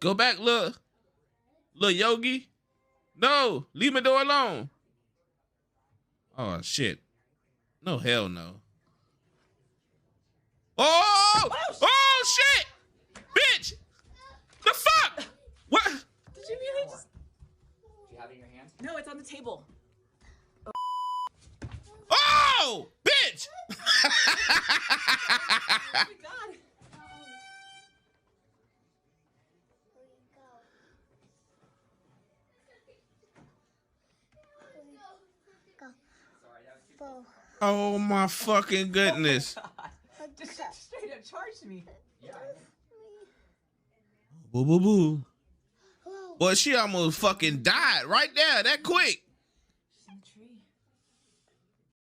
Go back, little Yogi. No, leave my door alone. Oh shit. No, hell no. Oh! Oh shit! Bitch! The fuck? What? Did you really just... Do you have it in your hand? No, it's on the table. Oh! Bitch! Oh my god. Oh my fucking goodness. Just straight up charged me. Yeah. Boo boo boo. Boy, she almost fucking died right there, that quick.